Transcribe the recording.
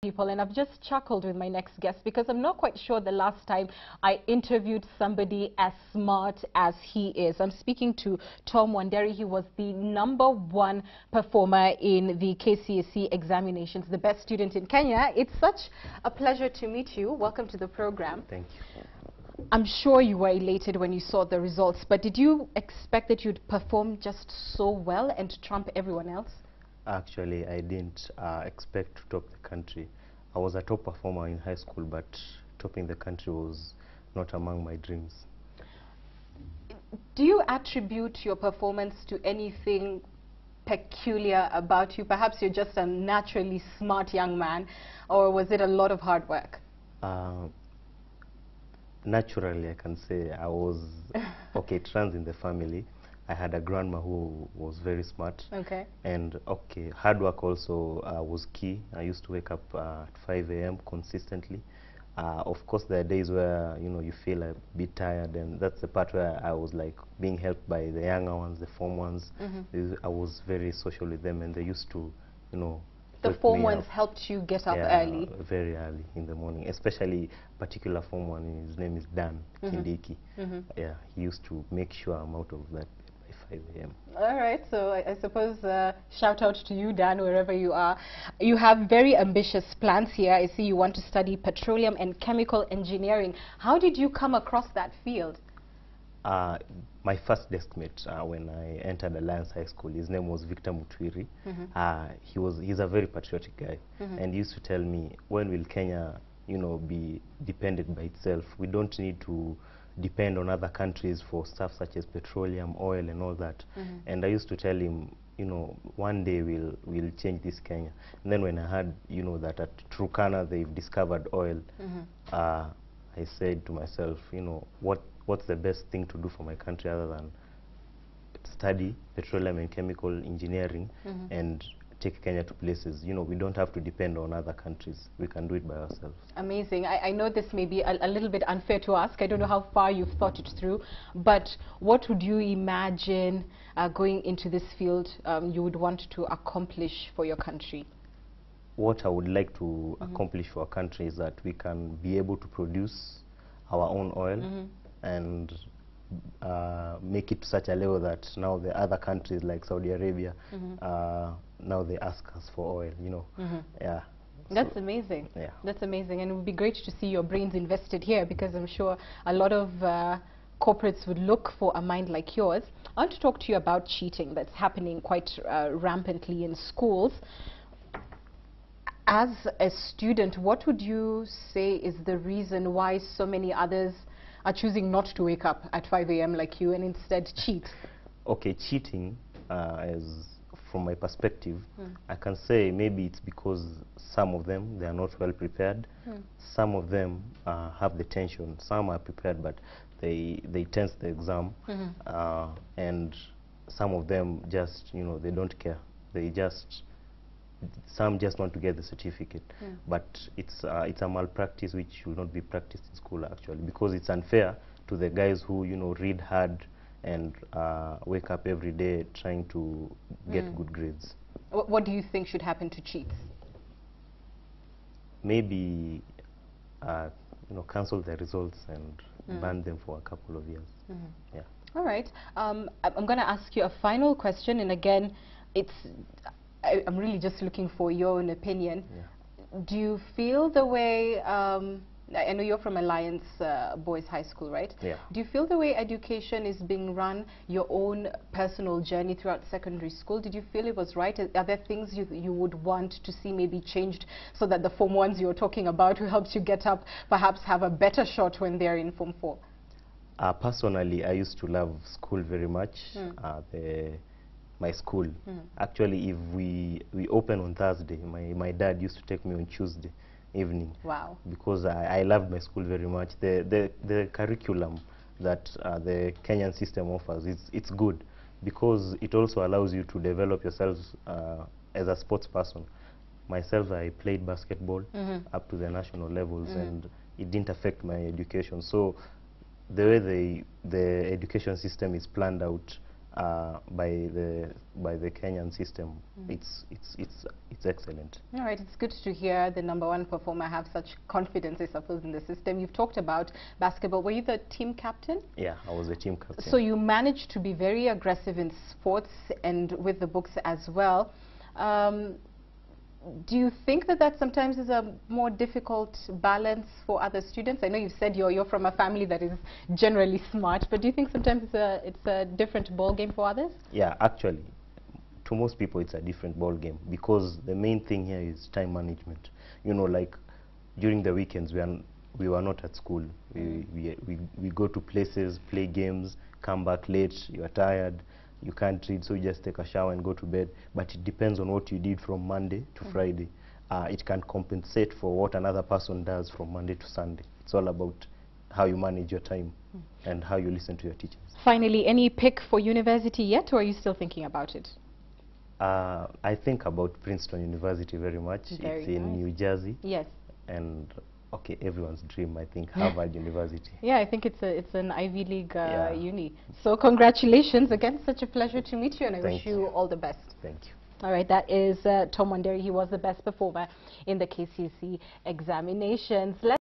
People, and I've just chuckled with my next guest because I'm not quite sure the last time I interviewed somebody as smart as he is. I'm speaking to Tom Wanderi. He was the #1 performer in the KCSE examinations, the best student in Kenya. It's such a pleasure to meet you. Welcome to the program. Thank you. I'm sure you were elated when you saw the results, but did you expect that you'd perform just so well and trump everyone else? Actually, I didn't expect to top the country. I was a top performer in high school, but topping the country was not among my dreams. Do you attribute your performance to anything peculiar about you? Perhaps you're just a naturally smart young man, or was it a lot of hard work? Naturally, I can say I was, okay, it runs in the family. I had a grandma who was very smart. Okay. And okay, hard work also was key. I used to wake up at 5 a.m. consistently. Of course, there are days where, you know, you feel a bit tired, and that's the part where I was like being helped by the younger ones, the form ones. I was very social with them, and they used to, you know, the form ones helped you get up early? Very early in the morning, especially particular form one. His name is Dan Kindiki. Yeah, he used to make sure I'm out of that by 5 a.m. All right, so I suppose shout out to you, Dan, wherever you are. You have very ambitious plans here. I see you want to study petroleum and chemical engineering. How did you come across that field? My first desk mate when I entered Alliance High School, his name was Victor Mutwiri. He's a very patriotic guy, and he used to tell me, when will Kenya, you know, be dependent by itself? We don't need to depend on other countries for stuff such as petroleum, oil, and all that. And I used to tell him, you know, one day we'll change this Kenya. And then when I heard, you know, that at Turkana they've discovered oil, I said to myself, you know, what's the best thing to do for my country other than study petroleum and chemical engineering and take Kenya to places. You know, we don't have to depend on other countries. We can do it by ourselves. Amazing. I know this may be a little bit unfair to ask. I don't know how far you've thought it through, but what would you imagine going into this field you would want to accomplish for your country? What I would like to accomplish for our country is that we can be able to produce our own oil and make it to such a level that now the other countries like Saudi Arabia, now they ask us for oil, you know. Yeah. That's amazing. Yeah. That's amazing. And it would be great to see your brains invested here, because I'm sure a lot of corporates would look for a mind like yours. I want to talk to you about cheating that's happening quite rampantly in schools. As a student, what would you say is the reason why so many others are choosing not to wake up at 5 a.m. like you and instead cheat? Okay, cheating, from my perspective, I can say maybe it's because some of them, they are not well prepared. Some of them have the tension. Some are prepared, but they tense the exam. And some of them just, you know, they don't care. Some just want to get the certificate, but it's a malpractice which will not be practiced in school actually, because it's unfair to the guys who, you know, read hard and wake up every day trying to get good grades. What do you think should happen to cheats? Maybe you know, cancel the results and ban them for a couple of years. Yeah. All right. I'm going to ask you a final question, and again, I'm really just looking for your own opinion. Do you feel the way, I know you're from Alliance Boys High School, right? Yeah. Do you feel the way education is being run, your own personal journey throughout secondary school, did you feel it was right? Are there things you would want to see maybe changed so that the Form 1s you're talking about, who helps you get up, perhaps have a better shot when they're in Form 4? Personally, I used to love school very much. My school. Actually, if we open on Thursday, my dad used to take me on Tuesday evening. Wow. Because I loved my school very much. The curriculum that the Kenyan system offers, it's good, because it also allows you to develop yourselves as a sports person. Myself, I played basketball up to the national levels, and it didn't affect my education. So the way the education system is planned out, by the Kenyan system, it's excellent. All right, it's good to hear the #1 performer have such confidence, I suppose, in the system. You've talked about basketball. Were you the team captain? Yeah, I was the team captain. So you managed to be very aggressive in sports and with the books as well. Do you think that that sometimes is a more difficult balance for other students? I know you've said you're from a family that is generally smart, but do you think sometimes it's a different ball game for others? Yeah, actually, to most people it's a different ball game, because the main thing here is time management. You know, like during the weekends we were not at school. We go to places, play games, come back late, you are tired, you can't read, so you just take a shower and go to bed. But it depends on what you did from Monday to Friday. It can compensate for what another person does from Monday to Sunday. It's all about how you manage your time and how you listen to your teachers. Finally, any pick for university yet, or are you still thinking about it? I think about Princeton University very much. Very it's in nice. New Jersey. Yes. And okay, everyone's dream, I think, Harvard University. Yeah, I think it's an Ivy League uni. So congratulations again. Such a pleasure to meet you, and I wish you all the best. Thank you. All right, that is Tom Wanderi. He was the best performer in the KCSE examinations.